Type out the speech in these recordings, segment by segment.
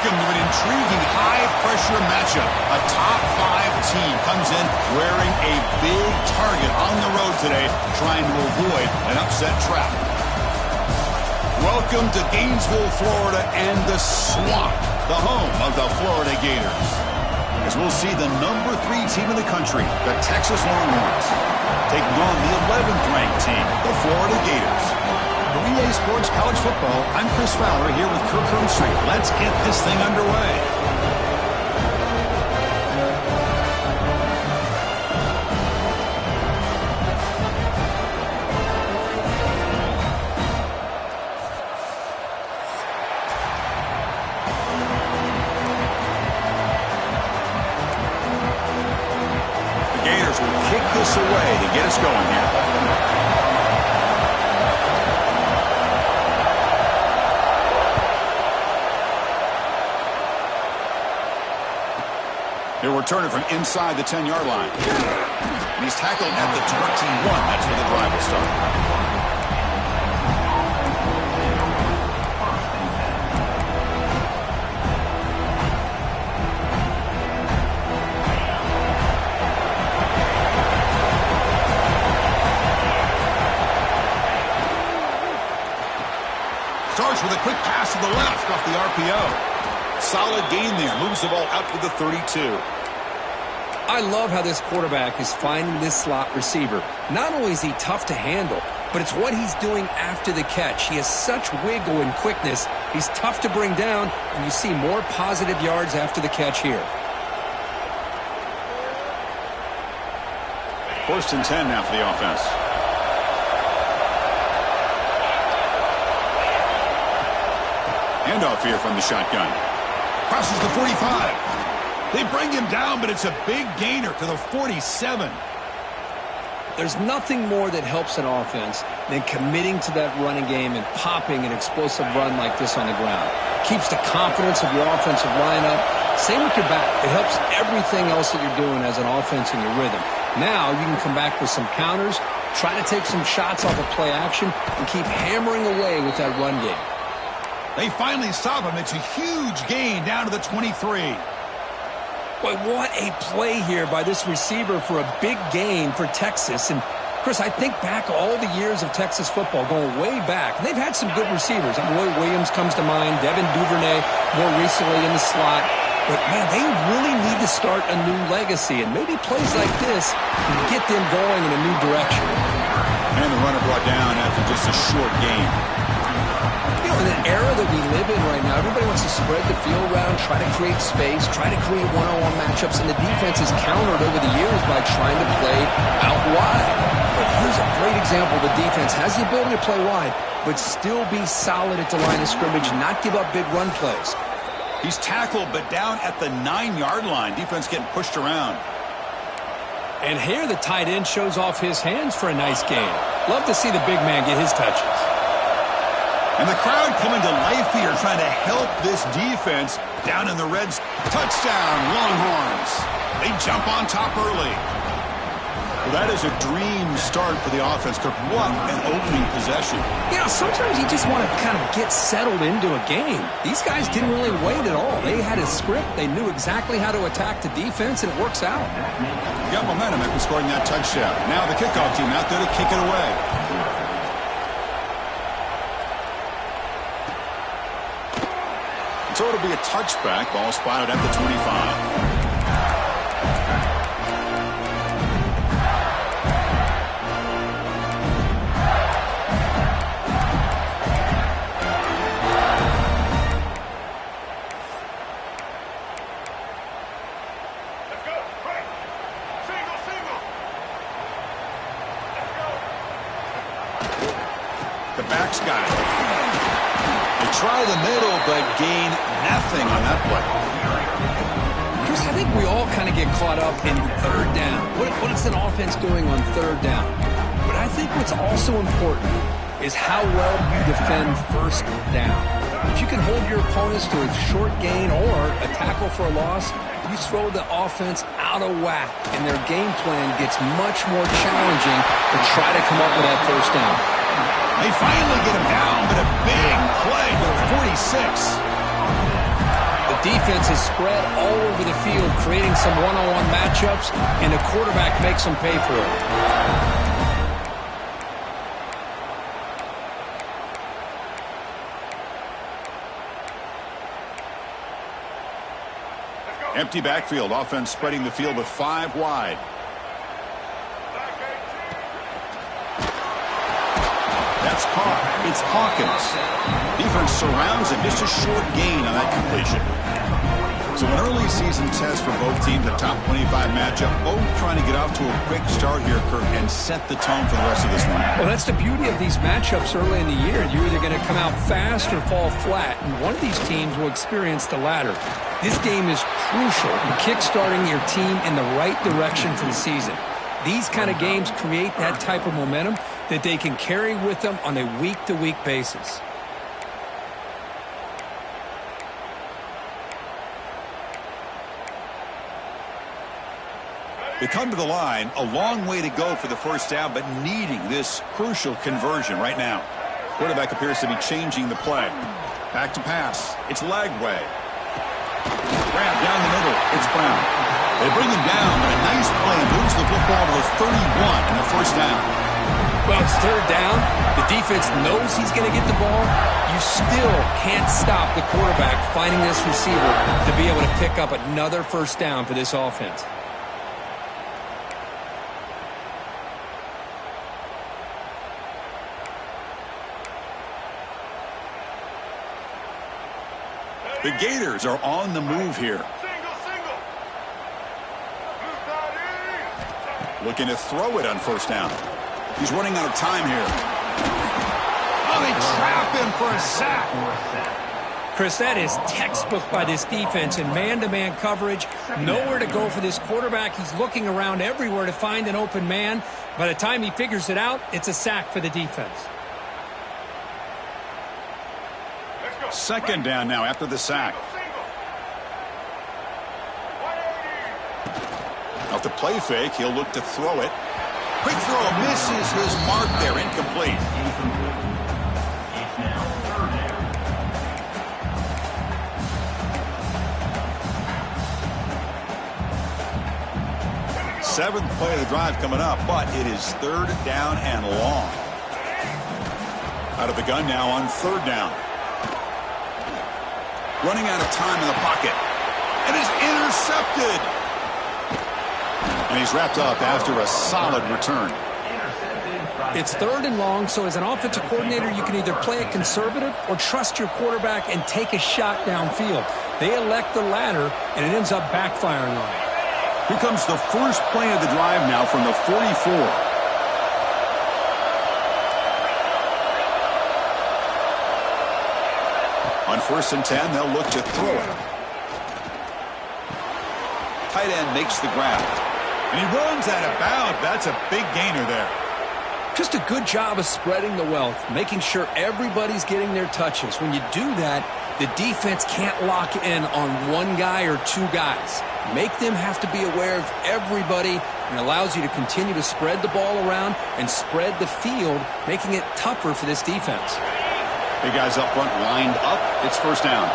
Welcome to an intriguing high-pressure matchup. A top-5 team comes in wearing a big target on the road today, trying to avoid an upset trap. Welcome to Gainesville, Florida, and the Swamp, the home of the Florida Gators. As we'll see the number 3 team in the country, the Texas Longhorns, taking on the 11th-ranked team, the Florida Gators. For EA Sports College Football, I'm Chris Fowler here with Kirk Herbstreit. Let's get this thing underway. The Gators will kick this away to get us going here. He'll return it from inside the 10-yard line. And he's tackled at the 21. That's where the drive will start. Starts with a quick pass to the left off the RPO. Solid gain there. Moves the ball out to the 32. I love how this quarterback is finding this slot receiver. Not only is he tough to handle, but it's what he's doing after the catch. He has such wiggle and quickness. He's tough to bring down, and you see more positive yards after the catch here. 1st and 10 now for the offense. Handoff here from the shotgun. Crosses the 45. They bring him down, but it's a big gainer to the 47. There's nothing more that helps an offense than committing to that running game and popping an explosive run like this on the ground. Keeps the confidence of your offensive lineup. Same with your back. It helps everything else that you're doing as an offense in your rhythm. Now you can come back with some counters, try to take some shots off of play action, and keep hammering away with that run game. They finally stop him. It's a huge gain down to the 23. Boy, what a play here by this receiver for a big gain for Texas. And, Chris, I think back all the years of Texas football, going way back. They've had some good receivers. Roy Williams comes to mind, Devin Duvernay more recently in the slot. But, man, they really need to start a new legacy. And maybe plays like this can get them going in a new direction. And the runner brought down after just a short gain. In an era that we live in right now, everybody wants to spread the field around, try to create space, try to create one-on-one matchups, and the defense is countered over the years by trying to play out wide. But here's a great example. The defense has the ability to play wide, but still be solid at the line of scrimmage, not give up big run plays. He's tackled, but down at the 9-yard line. Defense getting pushed around. And here the tight end shows off his hands for a nice gain. Love to see the big man get his touches. And the crowd coming to life here, trying to help this defense down in the Reds. Touchdown, Longhorns. They jump on top early. Well, that is a dream start for the offense, Kirk. What an opening possession. You know, sometimes you just want to kind of get settled into a game. These guys didn't really wait at all. They had a script. They knew exactly how to attack the defense, and it works out. Got momentum after scoring that touchdown. Now the kickoff team out there to kick it away. So it'll be a touchback. Ball spotted at the 25. The back's got it. They try the middle, but gain nothing on that play. Chris, I think we all kind of get caught up in third down. What is an offense doing on third down? But I think what's also important is how well you defend first down. If you can hold your opponents to a short gain or a tackle for a loss, you throw the offense out of whack, and their game plan gets much more challenging to try to come up with that first down. They finally get him down, but a big play to the 46. The defense is spread all over the field, creating some one-on-one matchups, and the quarterback makes them pay for it. Empty backfield. Offense spreading the field with 5 wide. That's caught. It's Hawkins. Defense surrounds him. Just a short gain on that completion. So an early season test for both teams, a top 25 matchup. Both trying to get off to a quick start here, Kirk, and set the tone for the rest of this one. Well, that's the beauty of these matchups early in the year. You're either going to come out fast or fall flat, and one of these teams will experience the latter. This game is crucial in kick-starting your team in the right direction for the season. These kind of games create that type of momentum that they can carry with them on a week-to-week basis. They come to the line, a long way to go for the first down, but needing this crucial conversion right now. Quarterback appears to be changing the play. Back to pass. It's Lagway. Grab down the middle. It's Brown. They bring him down, but a nice play moves the football to the 31 and the first down. Well, it's third down. The defense knows he's going to get the ball. You still can't stop the quarterback finding this receiver to be able to pick up another first down for this offense. The Gators are on the move here. Looking to throw it on first down. He's running out of time here. Oh, they trap him for a sack. Chris, that is textbook by this defense in man-to-man coverage. Nowhere to go for this quarterback. He's looking around everywhere to find an open man. By the time he figures it out, it's a sack for the defense. Second down now after the sack. Off the play fake, he'll look to throw it. Quick throw, misses his mark there, incomplete. Seventh play of the drive coming up, but it is third down and long. Out of the gun now on third down. Running out of time in the pocket. And is intercepted. And he's wrapped up after a solid return. It's third and long, so as an offensive coordinator, you can either play it conservative or trust your quarterback and take a shot downfield. They elect the latter, and it ends up backfiring on them. Here comes the first play of the drive now from the 44. On 1st and 10, they'll look to throw it. Tight end makes the grab. And he runs out of bounds. That's a big gainer there. Just a good job of spreading the wealth, making sure everybody's getting their touches. When you do that, the defense can't lock in on one guy or two guys. Make them have to be aware of everybody, and allows you to continue to spread the ball around and spread the field, making it tougher for this defense. Big guys up front lined up. It's first down.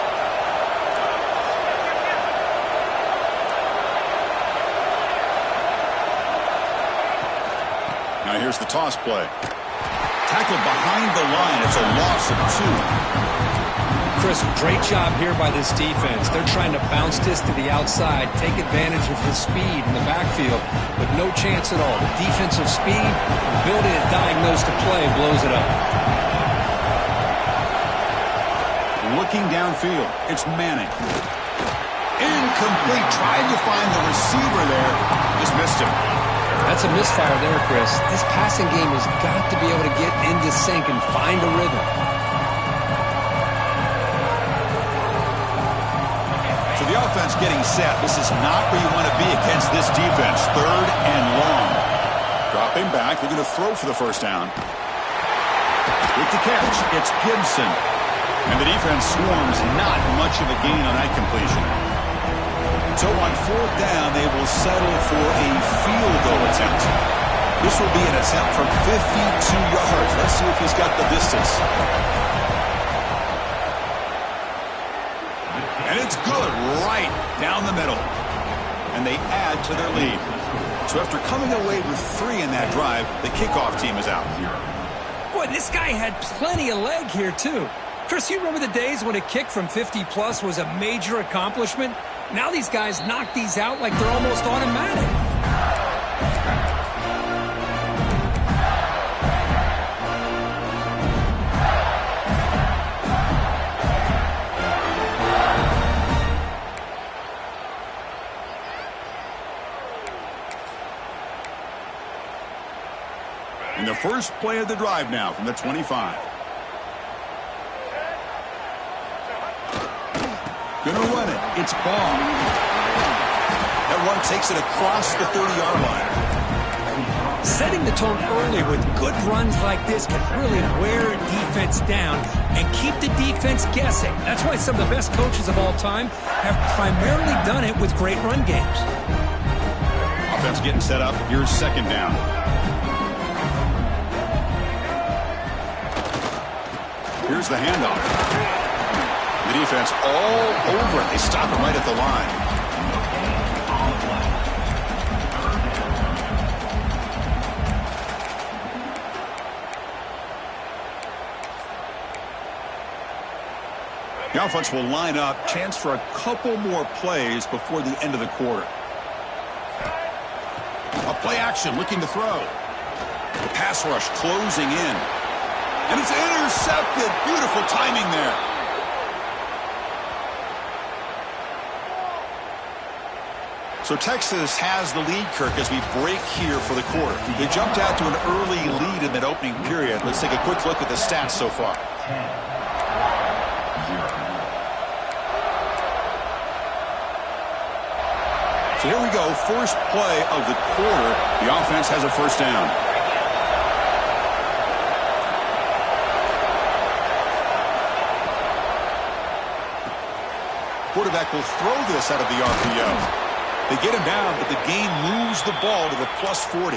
Now here's the toss play. Tackled behind the line. It's a loss of 2. Chris, great job here by this defense. They're trying to bounce this to the outside, take advantage of his speed in the backfield, but no chance at all. The defensive speed, ability to diagnose the play, blows it up. Looking downfield, it's Manning. Incomplete. Tried to find the receiver there. Just missed him. That's a misfire there, Chris. This passing game has got to be able to get into sync and find a rhythm. So the offense getting set. This is not where you want to be against this defense. Third and long. Dropping back. They're going to throw for the first down. With the catch, it's Gibson. And the defense swarms, not much of a gain on that completion. So on fourth down, they will settle for a field goal attempt. This will be an attempt from 52 yards. Let's see if he's got the distance. And it's good right down the middle. And they add to their lead. So after coming away with 3 in that drive, the kickoff team is out. Boy, this guy had plenty of leg here, too. Chris, you remember the days when a kick from 50-plus was a major accomplishment? Now these guys knock these out like they're almost automatic. And the first play of the drive now from the 25. Gonna run it. It's ball. That run takes it across the 30-yard line. Setting the tone early with good runs like this can really wear a defense down and keep the defense guessing. That's why some of the best coaches of all time have primarily done it with great run games. Offense getting set up. Here's second down. Here's the handoff. The defense all over it. They stop him right at the line. The offense will line up. Chance for a couple more plays before the end of the quarter. A play action looking to throw. The pass rush closing in. And it's intercepted. Beautiful timing there. So Texas has the lead, Kirk, as we break here for the quarter. They jumped out to an early lead in that opening period. Let's take a quick look at the stats so far. So here we go. First play of the quarter. The offense has a first down. Quarterback will throw this out of the RPO. They get him down, but the game moves the ball to the plus 40.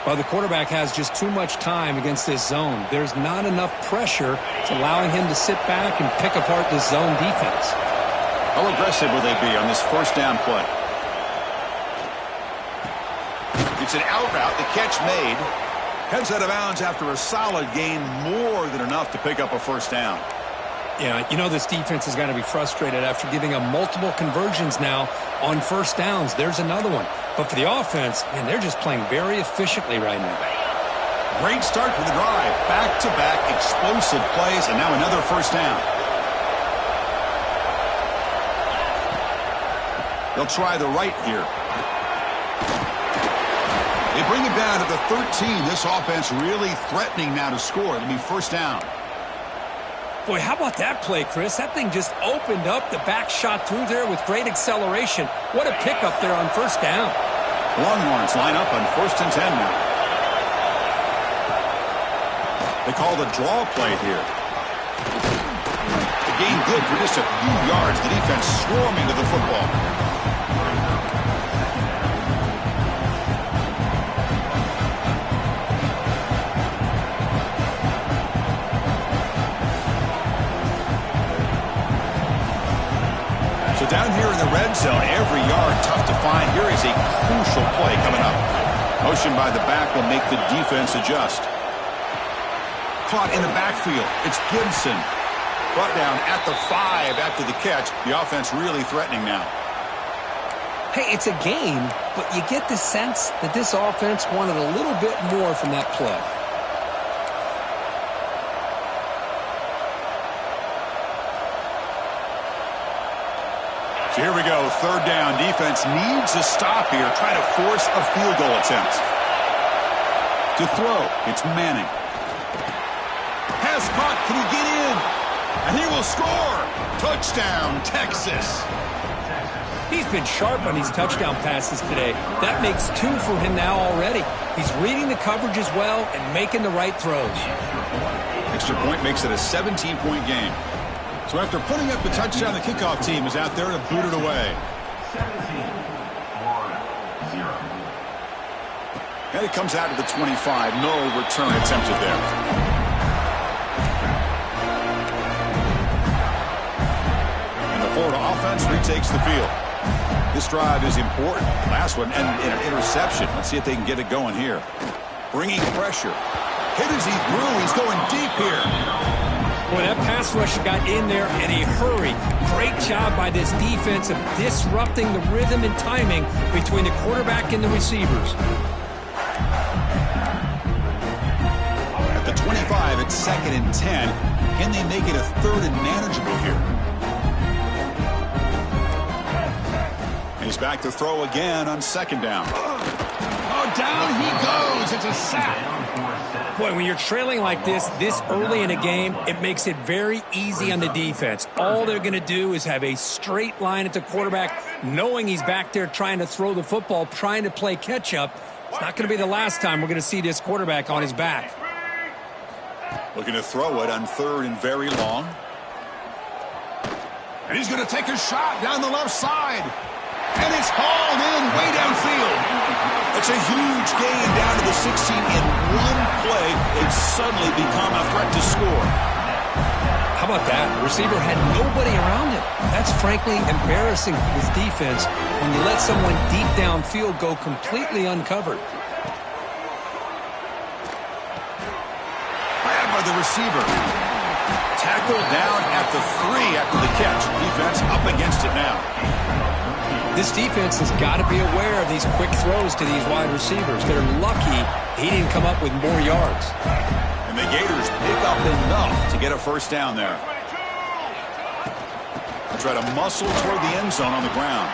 Well, the quarterback has just too much time against this zone. There's not enough pressure to allowing him to sit back and pick apart this zone defense. How aggressive will they be on this first down play? It's an out route. The catch made. Heads out of bounds after a solid gain, more than enough to pick up a first down. Yeah, you know this defense has got to be frustrated after giving them multiple conversions now on first downs. There's another one. But for the offense, man, they're just playing very efficiently right now. Great start for the drive. Back-to-back explosive plays, and now another first down. They'll try the right here. They bring it down to the 13. This offense really threatening now to score. It'll be first down. Boy, how about that play, Chris? That thing just opened up. The back shot through there with great acceleration. What a pickup there on first down. Longhorns line up on 1st and 10 now. They call the draw play here. The gain good for just a few yards. The defense swarming to the football. So down here in the red zone, every yard tough to find. Here is a crucial play coming up. Motion by the back will make the defense adjust. Caught in the backfield. It's Gibson. Brought down at the 5 after the catch. The offense really threatening now. Hey, it's a game, but you get the sense that this offense wanted a little bit more from that play. So here we go, third down. Defense needs a stop here. Try to force a field goal attempt. To throw, it's Manning. Pass caught, can he get in? And he will score. Touchdown, Texas. He's been sharp on these touchdown passes today. That makes 2 for him now already. He's reading the coverage as well and making the right throws. Extra point makes it a 17-point game. So after putting up the touchdown, the kickoff team is out there to boot it away. And it comes out to the 25. No return attempted there. And the Florida offense retakes the field. This drive is important. Last one, and an interception. Let's see if they can get it going here. Bringing pressure. Hit as he threw. He's going deep here. Boy, that pass rush got in there in a hurry. Great job by this defense of disrupting the rhythm and timing between the quarterback and the receivers. At the 25, it's 2nd and 10. Can they make it a 3rd and manageable here? And he's back to throw again on 2nd down. Oh, down he goes. It's a sack. Boy, when you're trailing like this early in a game, it makes it very easy on the defense. All they're going to do is have a straight line at the quarterback, knowing he's back there trying to throw the football, trying to play catch-up. It's not going to be the last time we're going to see this quarterback on his back. Looking to throw it on 3rd and very long. And he's going to take a shot down the left side. And it's hauled in way downfield. It's a huge gain down to the 16 in one play. They've suddenly become a threat to score. How about that? The receiver had nobody around him. That's frankly embarrassing for this defense when you let someone deep downfield go completely uncovered. Grabbed by the receiver. Tackled down at the 3 after the catch. Defense up against it now. This defense has got to be aware of these quick throws to these wide receivers. They're lucky he didn't come up with more yards. And the Gators pick up enough to get a first down there. They try to muscle toward the end zone on the ground.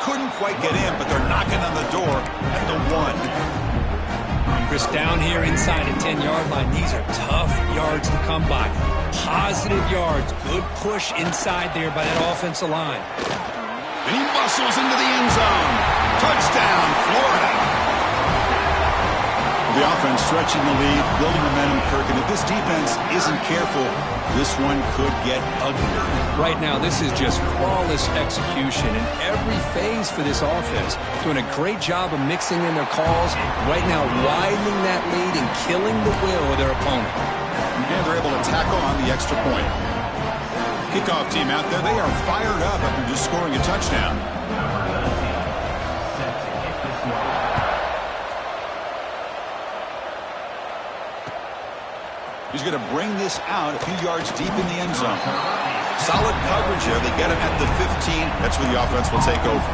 Couldn't quite get in, but they're knocking on the door at the 1. Chris, down here inside the 10-yard line, these are tough yards to come by. Positive yards. Good push inside there by that offensive line. And he muscles into the end zone. Touchdown, Florida. The offense stretching the lead, building momentum, Kirk. And if this defense isn't careful, this one could get ugly. Right now, this is just flawless execution in every phase for this offense. Doing a great job of mixing in their calls. Right now, widening that lead and killing the will of their opponent. And they're able to tackle on the extra point. Kickoff team out there, they are fired up after just scoring a touchdown. He's going to bring this out a few yards deep in the end zone. Solid coverage here. They get him at the 15. That's where the offense will take over.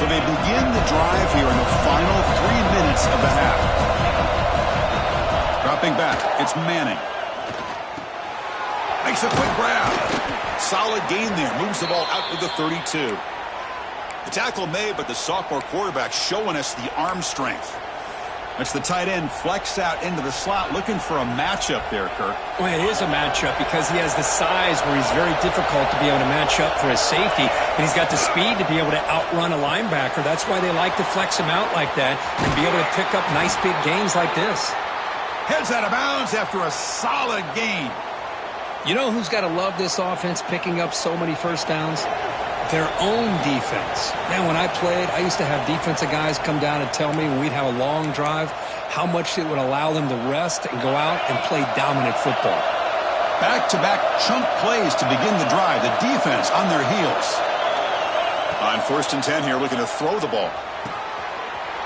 So they begin the drive here in the final 3 minutes of the half. Dropping back, it's Manning. Makes a quick grab. Solid gain there. Moves the ball out to the 32. The tackle made, but the sophomore quarterback showing us the arm strength. That's the tight end flexed out into the slot, looking for a matchup there, Kirk. Well, it is a matchup because he has the size where he's very difficult to be able to match up for his safety, and he's got the speed to be able to outrun a linebacker. That's why they like to flex him out like that and be able to pick up nice big gains like this. Heads out of bounds after a solid gain. You know who's got to love this offense picking up so many first downs? Their own defense. Man, when I played, I used to have defensive guys come down and tell me when we'd have a long drive how much it would allow them to rest and go out and play dominant football. Back-to-back chunk plays to begin the drive. The defense on their heels. On 1st and 10 here, looking to throw the ball.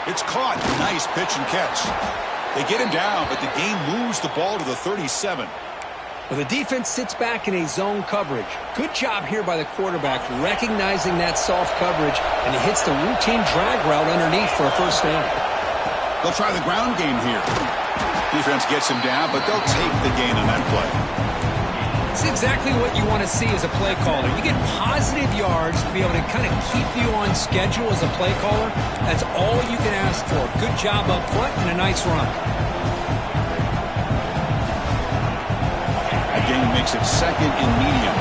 It's caught. Nice pitch and catch. They get him down, but the game moves the ball to the 37. Well, the defense sits back in a zone coverage. Good job here by the quarterback recognizing that soft coverage, and he hits the routine drag route underneath for a first down. They'll try the ground game here. Defense gets him down, but they'll take the gain on that play. It's exactly what you want to see as a play caller. You get positive yards to be able to kind of keep you on schedule as a play caller. That's all you can ask for. Good job up front and a nice run. Gain makes it 2nd and medium.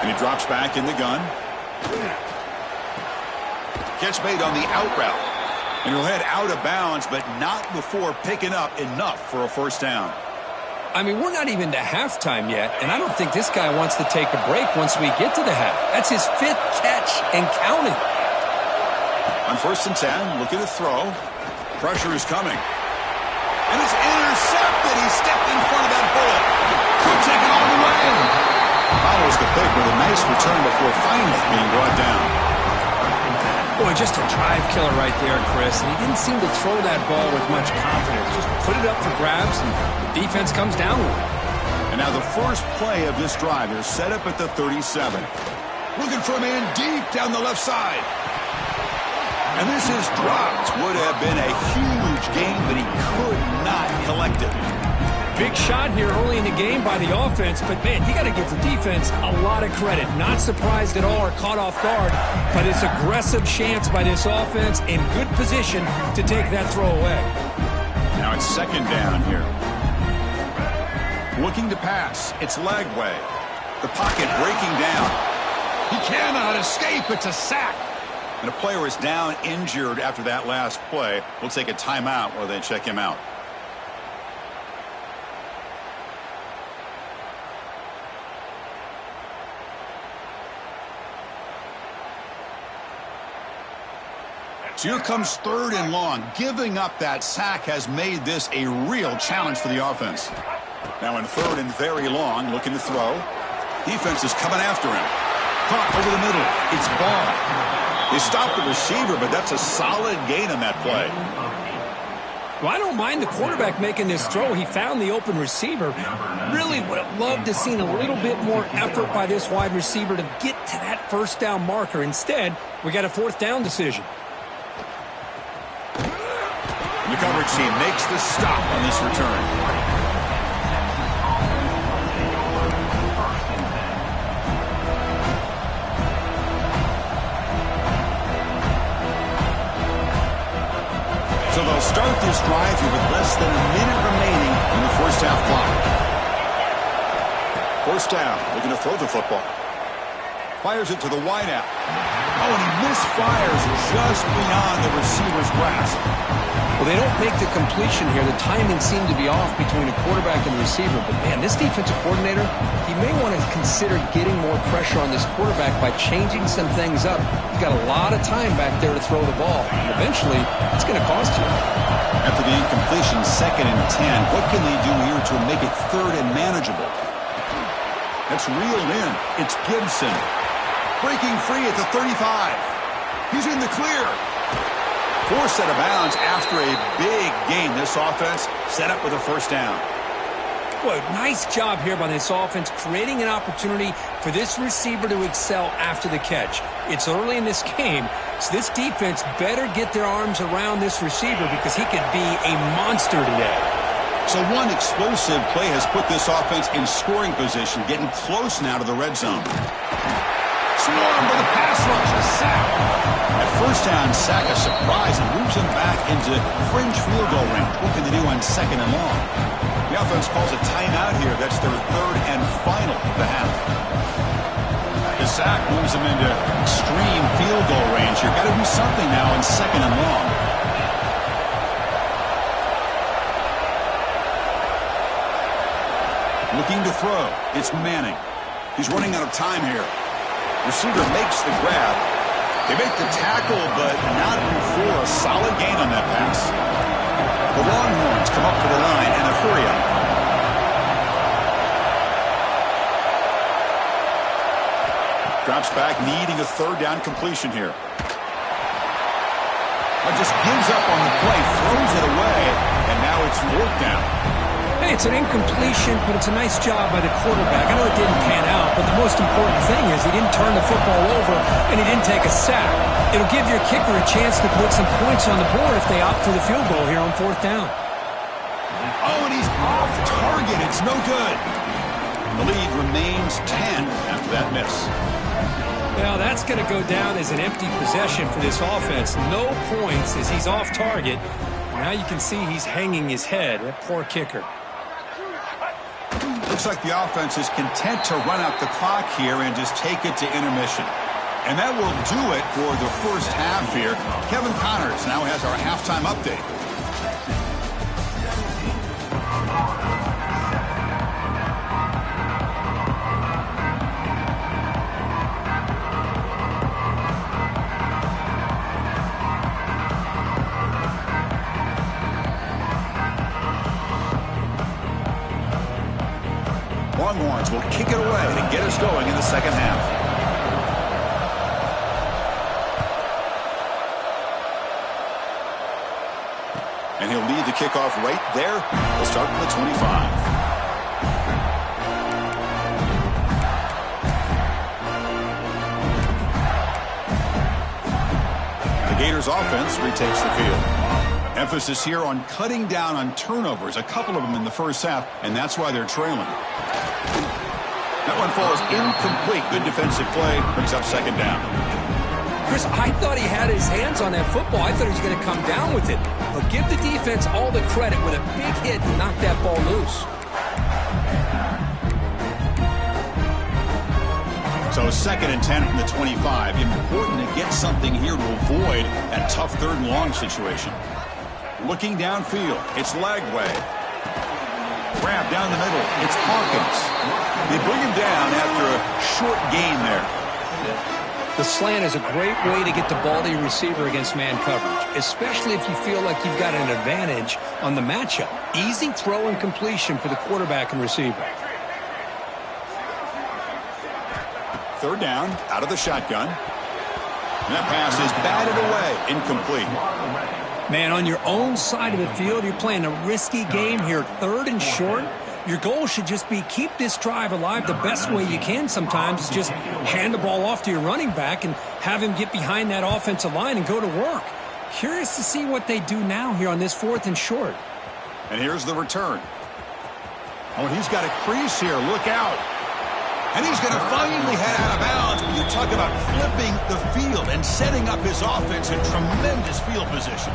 And he drops back in the gun. Catch made on the out route. And he'll head out of bounds, but not before picking up enough for a first down. I mean, we're not even to halftime yet, and I don't think this guy wants to take a break once we get to the half. That's his 5th catch and counting. On 1st and 10, looking to throw. Pressure is coming. And it's intercepted. He stepped in front of that bullet. Could take it all the way. Follows the pick with a nice return before finally being brought down. Boy, just a drive killer right there, Chris. And he didn't seem to throw that ball with much confidence. Just put it up for grabs, and the defense comes down with it. And now the first play of this drive is set up at the 37. Looking for a man deep down the left side. And this is dropped. Would have been a huge gain, but he could not collect it. Big shot here early in the game by the offense, but, man, you got to give the defense a lot of credit. Not surprised at all or caught off guard, but it's aggressive chance by this offense in good position to take that throw away. Now it's 2nd down here. Looking to pass. It's Lagway. The pocket breaking down. He cannot escape. It's a sack. And a player is down injured after that last play. We'll take a timeout while they check him out. So here comes 3rd and long. Giving up that sack has made this a real challenge for the offense. Now in 3rd and very long, looking to throw. Defense is coming after him. Caught over the middle. It's ball. They stopped the receiver, but that's a solid gain on that play. Well, I don't mind the quarterback making this throw. He found the open receiver. Really would have loved to have seen a little bit more effort by this wide receiver to get to that 1st down marker. Instead, we got a 4th down decision. The coverage team makes the stop on this return. So they'll start this drive here with less than a minute remaining in the 1st half clock. 1st down, looking to throw the football. Fires it to the wideout. Oh, and he misfires just beyond the receiver's grasp. Well, they don't make the completion here. The timing seemed to be off between the quarterback and the receiver. But, man, this defensive coordinator, he may want to consider getting more pressure on this quarterback by changing some things up. He's got a lot of time back there to throw the ball. And eventually, it's going to cost you. After the incompletion, 2nd and 10, what can they do here to make it 3rd and manageable? That's reeled in. It's Gibson. Breaking free at the 35. He's in the clear. Forced out of bounds after a big gain. This offense set up with a 1st down. Boy, nice job here by this offense, creating an opportunity for this receiver to excel after the catch. It's early in this game, so this defense better get their arms around this receiver because he could be a monster today. So one explosive play has put this offense in scoring position, getting close now to the red zone. Swarm with a pass rush, a sack. At 1st down, sack a surprise and moves him back into fringe field goal range. What can they do on 2nd and long? The offense calls a timeout here. That's their 3rd and final of the half. The sack moves him into extreme field goal range here. Got to do something now on 2nd and long. Looking to throw. It's Manning. He's running out of time here. Receiver makes the grab. They make the tackle, but not before a solid gain on that pass. The Longhorns come up to the line and a hurry up. Drops back, needing a 3rd down completion here. Just gives up on the play, throws it away, and now it's 4th down. Hey, it's an incompletion, but it's a nice job by the quarterback. I know it didn't pan out, but the most important thing is he didn't turn the football over and he didn't take a sack. It'll give your kicker a chance to put some points on the board if they opt for the field goal here on 4th down. Oh, and he's off target. It's no good. The lead remains 10 after that miss. Well, that's going to go down as an empty possession for this offense. No points as he's off target. Now you can see he's hanging his head. That poor kicker. Looks like the offense is content to run out the clock here and just take it to intermission. And that will do it for the 1st half here. Kevin Connors now has our halftime update. Longhorns will kick it away to get us going in the second half. And he'll lead the kickoff right there. We'll start from the 25. The Gators offense retakes the field. Emphasis here on cutting down on turnovers, a couple of them in the first half, and that's why they're trailing. That one falls incomplete. Good defensive play, brings up second down. Chris, I thought he had his hands on that football. I thought he was going to come down with it. But give the defense all the credit with a big hit to knock that ball loose. So 2nd and 10 from the 25. Important to get something here to avoid that tough 3rd and long situation. Looking downfield, it's Lagway. Grab down the middle, it's Hawkins. They bring him down after a short gain there. The slant is a great way to get the ball to your receiver against man coverage, especially if you feel like you've got an advantage on the matchup. Easy throw and completion for the quarterback and receiver. 3rd down, out of the shotgun. And that pass is batted away, incomplete. Man, on your own side of the field, you're playing a risky game here, 3rd and short. Your goal should just be keep this drive alive the best way you can sometimes. Just hand the ball off to your running back and have him get behind that offensive line and go to work. Curious to see what they do now here on this 4th and short. And here's the return. Oh, and he's got a crease here. Look out. And he's going to finally head out of bounds. You talk about flipping the field and setting up his offense in tremendous field position.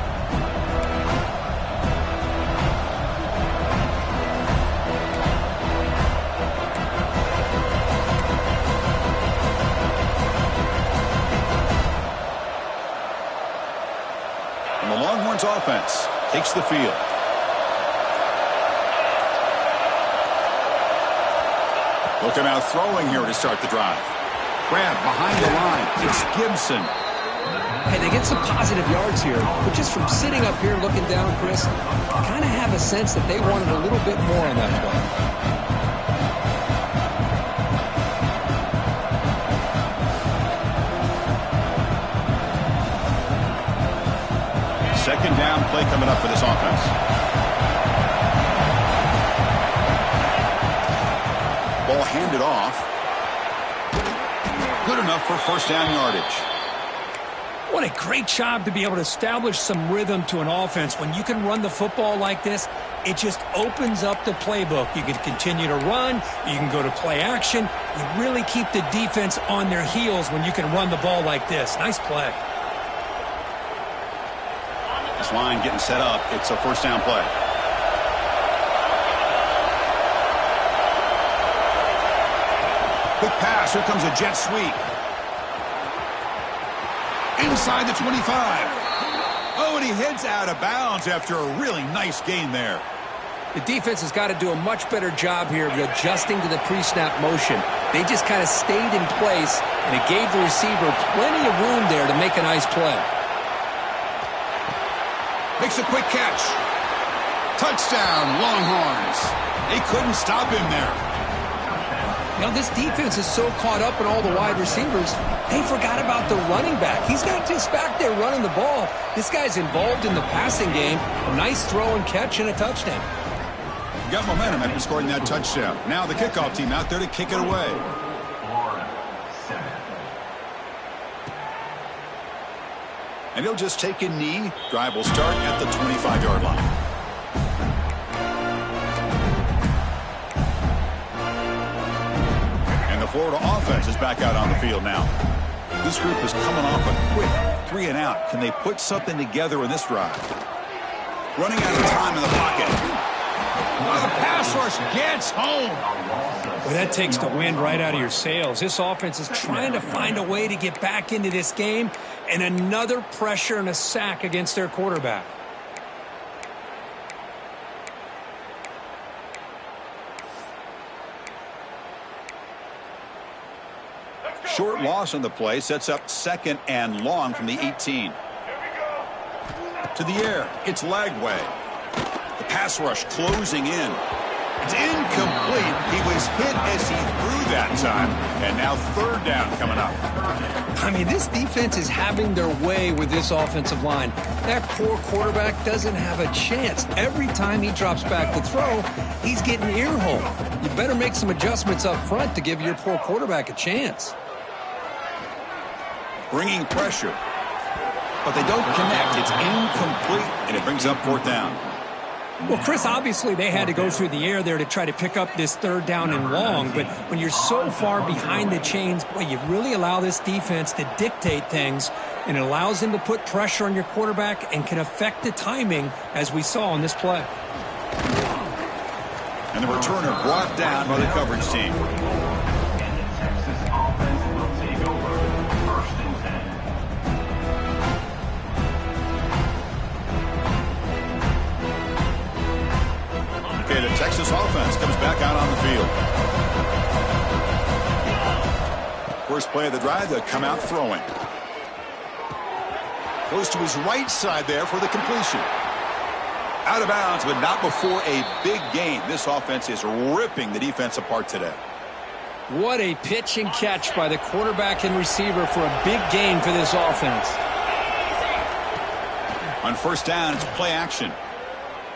And the Longhorns offense takes the field. Looking out throwing here to start the drive. Grab behind the line. It's Gibson. Hey, they get some positive yards here, but just from sitting up here looking down, Chris, I kind of have a sense that they wanted a little bit more on that play. Second down play coming up for this offense. Ball handed off. Good enough for 1st down yardage. What a great job to be able to establish some rhythm to an offense. When you can run the football like this, it just opens up the playbook. You can continue to run. You can go to play action. You really keep the defense on their heels when you can run the ball like this. Nice play. This line getting set up. It's a 1st down play. Quick pass. Here comes a jet sweep. Inside the 25. Oh, and he heads out of bounds after a really nice gain there. The defense has got to do a much better job here of adjusting to the pre-snap motion. They just kind of stayed in place, and it gave the receiver plenty of room there to make a nice play. Makes a quick catch. Touchdown, Longhorns. They couldn't stop him there. You know, this defense is so caught up in all the wide receivers, they forgot about the running back. He's not just back there running the ball. This guy's involved in the passing game. A nice throw and catch and a touchdown. Got momentum after scoring that touchdown. Now the kickoff team out there to kick it away. And he'll just take a knee. Drive will start at the 25-yard line. And the Florida offense is back out on the field now. This group is coming off a quick 3 and out. Can they put something together in this drive? Running out of time in the pocket. Oh, the pass rush gets home. Well, that takes the wind right out of your sails. This offense is trying to find a way to get back into this game, and another pressure and a sack against their quarterback. Short loss on the play sets up 2nd and long from the 18. To the air, it's Lagway. The pass rush closing in. It's incomplete. He was hit as he threw that time. And now third down coming up. I mean, this defense is having their way with this offensive line. That poor quarterback doesn't have a chance. Every time he drops back to throw, he's getting earholed. You better make some adjustments up front to give your poor quarterback a chance. Bringing pressure. But they don't connect. It's incomplete, and it brings up fourth down. Well, Chris, obviously they had to go through the air there to try to pick up this third down and long, but when you're so far behind the chains, boy, you really allow this defense to dictate things, and it allows them to put pressure on your quarterback and can affect the timing, as we saw on this play. And the returner brought down by the coverage team. Okay, the Texas offense comes back out on the field. First play of the drive, they'll come out throwing. Goes to his right side there for the completion. Out of bounds, but not before a big gain. This offense is ripping the defense apart today. What a pitch and catch by the quarterback and receiver for a big gain for this offense. On first down, it's play action.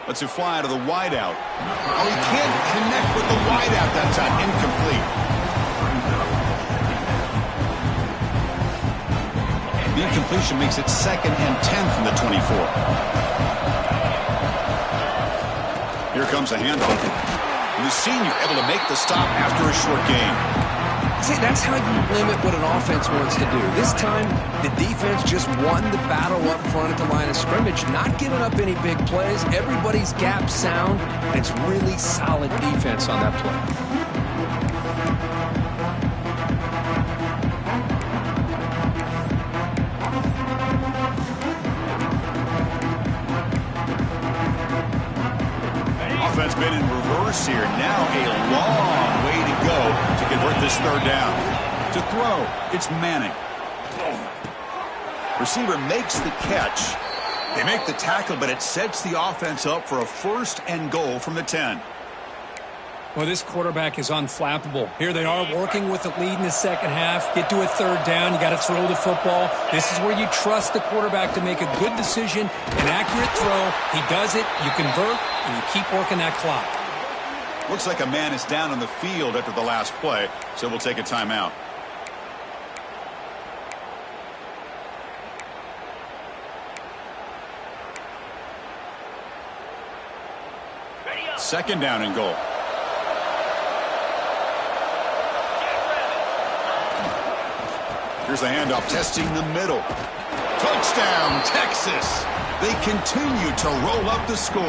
Lets it fly to the wideout. Oh, he can't connect with the wideout that time. Incomplete. The incompletion makes it 2nd and 10 from the 24. Here comes a handoff. And the senior able to make the stop after a short gain. See, that's how you limit what an offense wants to do. This time, the defense just won the battle up front at the line of scrimmage, not giving up any big plays. Everybody's gap sound, and it's really solid defense on that play. Offense been in reverse here. Now a long way to go to convert this third down. To throw, it's Manning. Receiver makes the catch. They make the tackle, but it sets the offense up for a 1st and goal from the 10. Well, this quarterback is unflappable. Here they are working with the lead in the second half. Get to a third down. You got to throw the football. This is where you trust the quarterback to make a good decision, an accurate throw. He does it, you convert, and you keep working that clock. Looks like a man is down on the field after the last play, so we'll take a timeout. Second down and goal. Here's the handoff, testing the middle. Touchdown, Texas. They continue to roll up the score.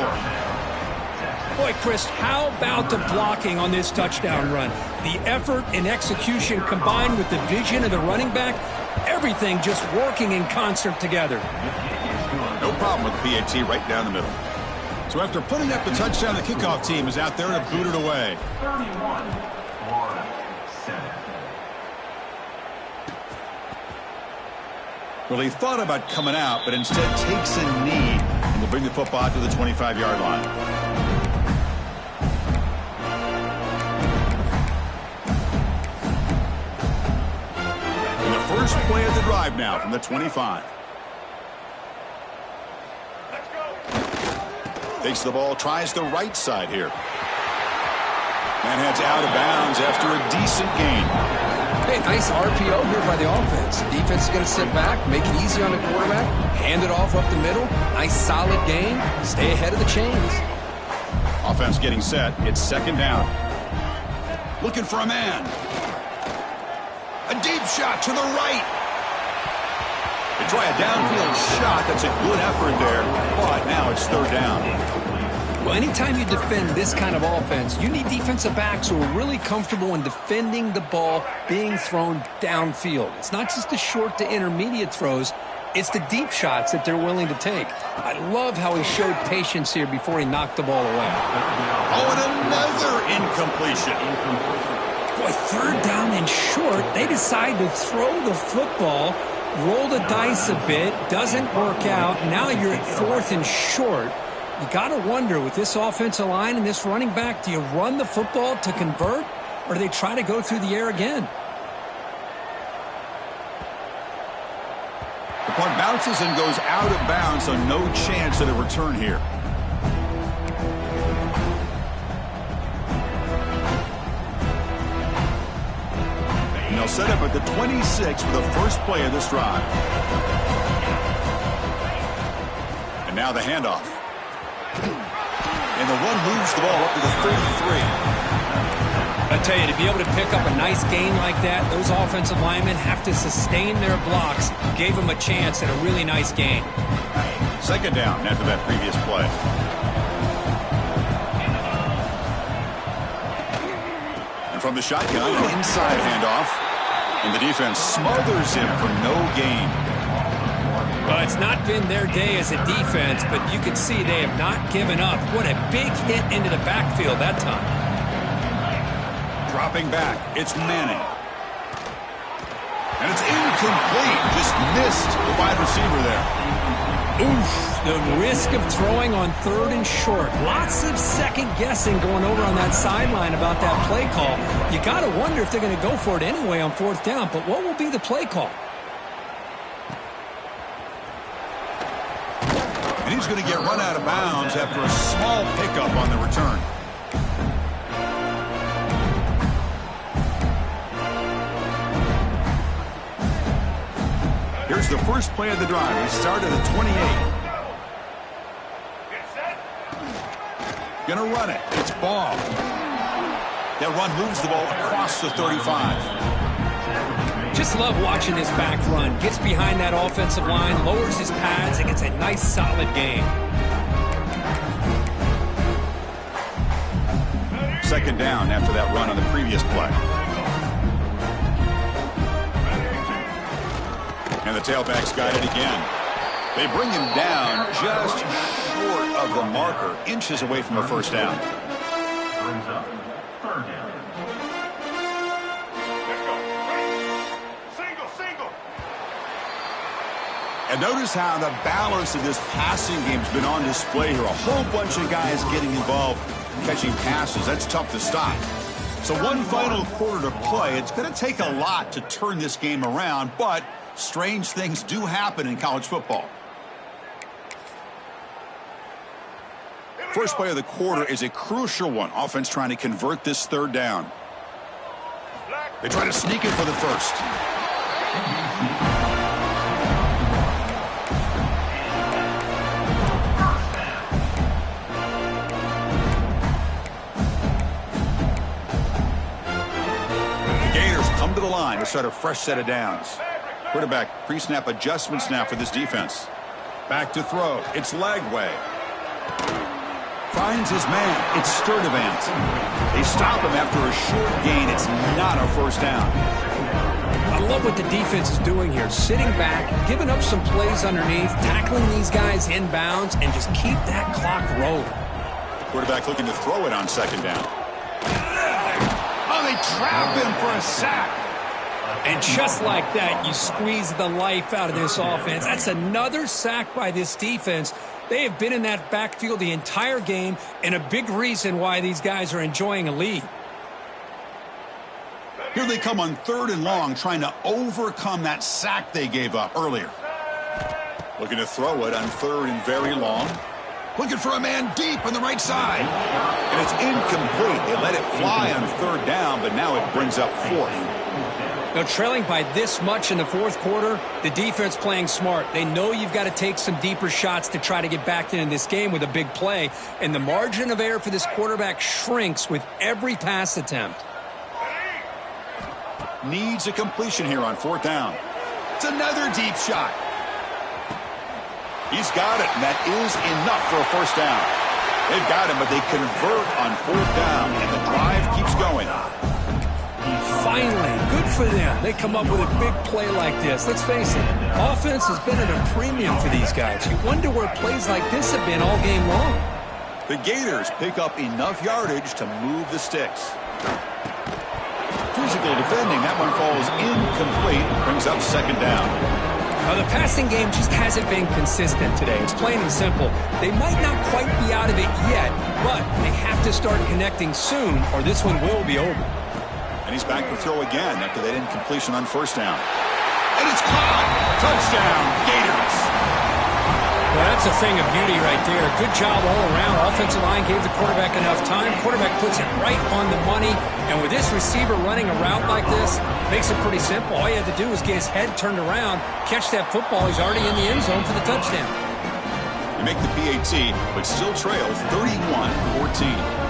Boy, Chris, how about the blocking on this touchdown run? The effort and execution combined with the vision of the running back, everything just working in concert together. No problem with the PAT right down the middle. So after putting up the touchdown, the kickoff team is out there to boot it away. 31, Florida, 7. Well, he thought about coming out, but instead takes a knee and will bring the football out to the 25-yard line. And the first play of the drive now from the 25. Takes the ball, tries the right side here. And heads out of bounds after a decent gain. Hey, nice RPO here by the offense. Defense is going to sit back, make it easy on the quarterback, hand it off up the middle. Nice solid game. Stay ahead of the chains. Offense getting set. It's second down. Looking for a man. A deep shot to the right. They try a downfield shot. That's a good effort there, but now it's third down. Well, anytime you defend this kind of offense, you need defensive backs who are really comfortable in defending the ball being thrown downfield. It's not just the short to intermediate throws. It's the deep shots that they're willing to take. I love how he showed patience here before he knocked the ball away. Oh, and another incompletion. Boy, third down and short. They decide to throw the football, roll the dice a bit, doesn't work out. Now you're at 4th and short. You got to wonder, with this offensive line and this running back, do you run the football to convert, or do they try to go through the air again? The punt bounces and goes out of bounds, so no chance at a return here. And they'll set up at the 26 for the first play of this drive. And now the handoff. And the run moves the ball up to the 33. I tell you, to be able to pick up a nice gain like that, those offensive linemen have to sustain their blocks. Gave them a chance at a really nice gain. Second down after that previous play. And from the shotgun, an inside handoff. And the defense smothers him for no gain. Well, it's not been their day as a defense, but you can see they have not given up. What a big hit into the backfield that time. Dropping back, it's Manning. And it's incomplete. Just missed the wide receiver there. Oof, the risk of throwing on 3rd and short. Lots of second guessing going over on that sideline about that play call. You got to wonder if they're going to go for it anyway on 4th down, but what will be the play call? And he's going to get run out of bounds after a small pickup on the return. Here's the first play of the drive. We start at the 28. Gonna run it. It's Ball. That run moves the ball across the 35. Just love watching this back run. Gets behind that offensive line, lowers his pads, and gets a nice solid gain. Second down after that run on the previous play. And the tailbacks got it again. They bring him down just short of the marker, inches away from a first down. Brings up 3rd down. And notice how the balance of this passing game has been on display here. A whole bunch of guys getting involved catching passes. That's tough to stop. So one final quarter to play. It's going to take a lot to turn this game around, but strange things do happen in college football. First play of the quarter is a crucial one. Offense trying to convert this 3rd down. They try to sneak it for the first. The Gators come to the line to start a fresh set of downs. Quarterback pre-snap adjustments now for this defense. Back to throw. It's Lagway. Finds his man. It's Sturdivant. They stop him after a short gain. It's not a first down. I love what the defense is doing here. Sitting back, giving up some plays underneath, tackling these guys inbounds, and just keep that clock rolling. Quarterback looking to throw it on second down. Oh, they trap him for a sack. And just like that, you squeeze the life out of this offense. That's another sack by this defense. They have been in that backfield the entire game, and a big reason why these guys are enjoying a lead. Here they come on 3rd and long, trying to overcome that sack they gave up earlier. Looking to throw it on 3rd and very long. Looking for a man deep on the right side. And it's incomplete. They let it fly on 3rd down, but now it brings up 4th. Now, trailing by this much in the 4th quarter, the defense playing smart. They know you've got to take some deeper shots to try to get back into this game with a big play. And the margin of error for this quarterback shrinks with every pass attempt. Needs a completion here on 4th down. It's another deep shot. He's got it, and that is enough for a first down. They've got him, but they convert on 4th down, and the drive keeps going. Finally, good for them. They come up with a big play like this. Let's face it, offense has been at a premium for these guys. You wonder where plays like this have been all game long. The Gators pick up enough yardage to move the sticks. Physical defending. That one falls incomplete. Brings up second down. The passing game just hasn't been consistent today. It's plain and simple. They might not quite be out of it yet, but they have to start connecting soon or this one will be over. And he's back to throw again after that incompletion on first down. And it's caught! Touchdown, Gators! Well, that's a thing of beauty right there. Good job all around. Offensive line gave the quarterback enough time. Quarterback puts it right on the money. And with this receiver running a route like this, makes it pretty simple. All you have to do is get his head turned around, catch that football. He's already in the end zone for the touchdown. You make the PAT, but still trail 31-14.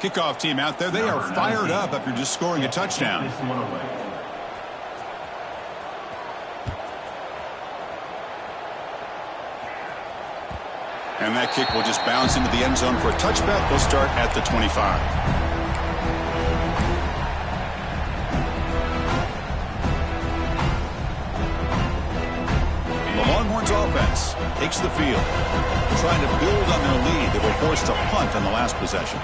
Kickoff team out there. They are fired up after just scoring a touchdown. And that kick will just bounce into the end zone for a touchback. They'll start at the 25. The Longhorns offense takes the field, trying to build on their lead. They were forced to punt on the last possession.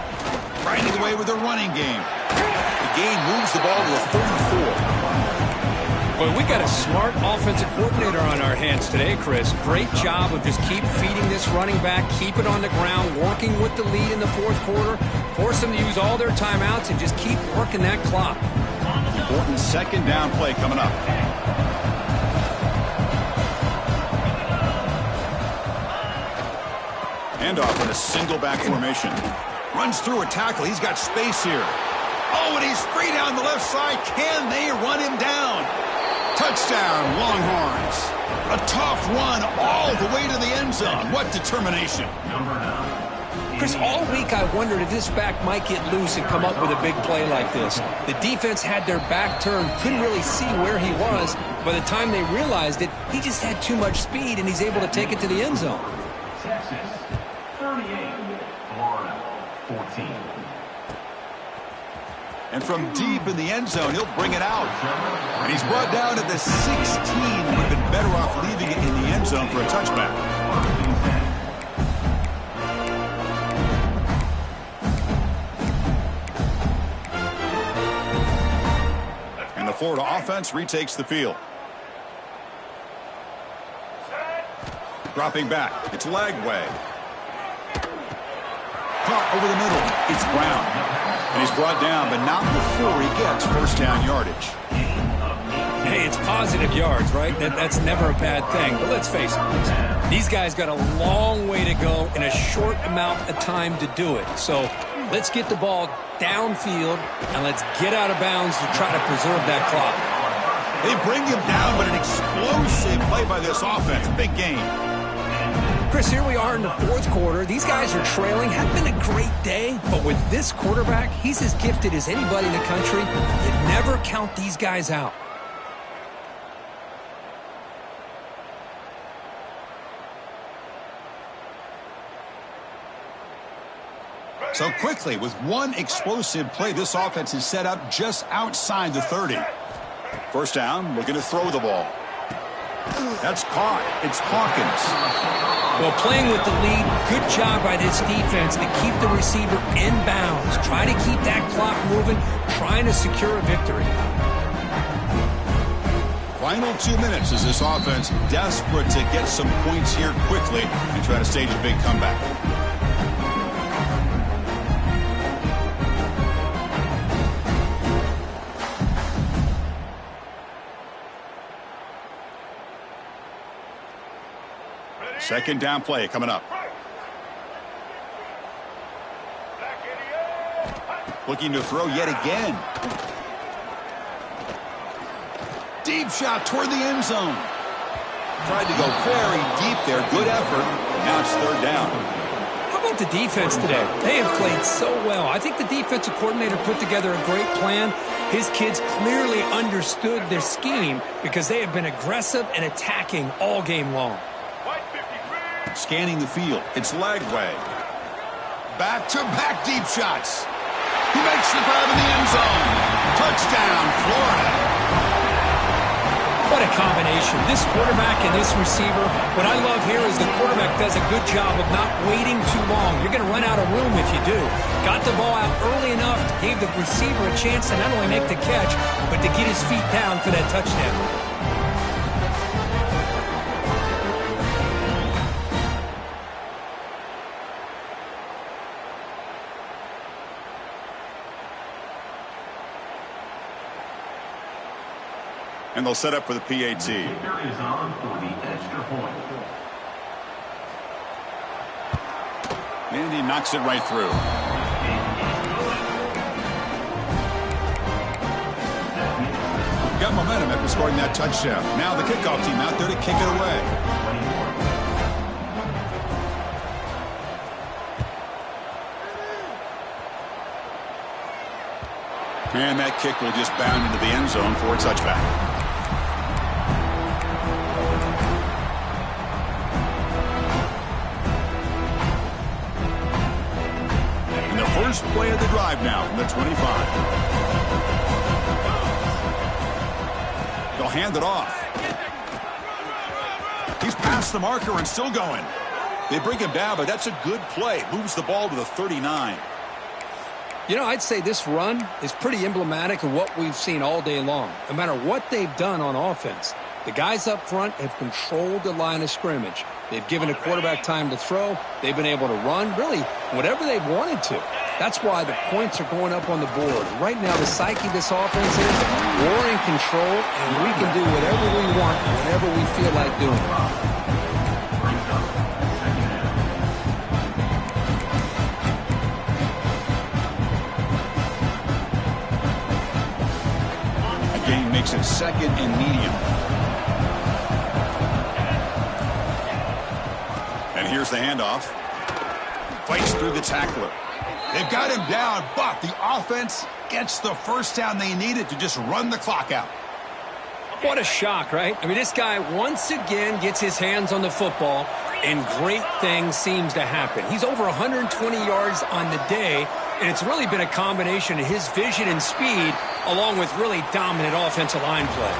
Riding away with their running game. The gain moves the ball to the 34. Well, we got a smart offensive coordinator on our hands today, Chris. Great job of just keep feeding this running back, keep it on the ground, working with the lead in the fourth quarter, force them to use all their timeouts, and just keep working that clock. Important second down play coming up. Handoff in a single back formation. Runs through a tackle. He's got space here. Oh, and he's free down the left side. Can they run him down? Touchdown, Longhorns. A tough run all the way to the end zone. What determination. Chris, all week I wondered if this back might get loose and come up with a big play like this. The defense had their back turned, couldn't really see where he was. By the time they realized it, he just had too much speed, and he's able to take it to the end zone. Texas, 38. Florida, 14. And from deep in the end zone, he'll bring it out. And he's brought down at the 16. Would have been better off leaving it in the end zone for a touchback. And the Florida offense retakes the field. Dropping back. It's Lagway. Caught over the middle. It's Brown. And he's brought down, but not before he gets first down yardage. Hey, it's positive yards, right? That's never a bad thing. But let's face it, these guys got a long way to go in a short amount of time to do it. So let's get the ball downfield, and let's get out of bounds to try to preserve that clock. They bring him down, but an explosive play by this offense. Big game. Chris, here we are in the fourth quarter. These guys are trailing. Hadn't been a great day, but with this quarterback, he's as gifted as anybody in the country. You never count these guys out. So quickly, with one explosive play, this offense is set up just outside the 30. First down, looking to throw the ball. That's caught. It's Hawkins. Well, playing with the lead, good job by this defense to keep the receiver in bounds. Try to keep that clock moving, trying to secure a victory. Final 2 minutes as this offense desperate to get some points here quickly and try to stage a big comeback. Second down play coming up. Looking to throw yet again. Deep shot toward the end zone. Tried to go very deep there. Good effort. Now it's third down. How about the defense today? They have played so well. I think the defensive coordinator put together a great plan. His kids clearly understood their scheme because they have been aggressive and attacking all game long. Scanning the field. It's Lagway. Back-to-back deep shots. He makes the grab in the end zone. Touchdown, Florida. What a combination. This quarterback and this receiver, what I love here is the quarterback does a good job of not waiting too long. You're going to run out of room if you do. Got the ball out early enough, gave the receiver a chance to not only make the catch, but to get his feet down for that touchdown. And they'll set up for the PAT. Kicker is on for the extra point. And he knocks it right through. Got momentum after scoring that touchdown. Now the kickoff team out there to kick it away. And that kick will just bound into the end zone for a touchback. First play of the drive now from the 25. They'll hand it off. He's past the marker and still going. They bring him down, but that's a good play. Moves the ball to the 39. You know, I'd say this run is pretty emblematic of what we've seen all day long. No matter what they've done on offense, the guys up front have controlled the line of scrimmage. They've given a quarterback time to throw. They've been able to run, really, whatever they've wanted to. That's why the points are going up on the board. Right now, the psyche of this offense is we're in control, and we can do whatever we want, whenever we feel like doing it. The game makes it second and medium. And here's the handoff. Fights through the tackler. They've got him down, but the offense gets the first down they needed to just run the clock out. What a shock, right? I mean, this guy once again gets his hands on the football, and great things seems to happen. He's over 120 yards on the day, and it's really been a combination of his vision and speed, along with really dominant offensive line play.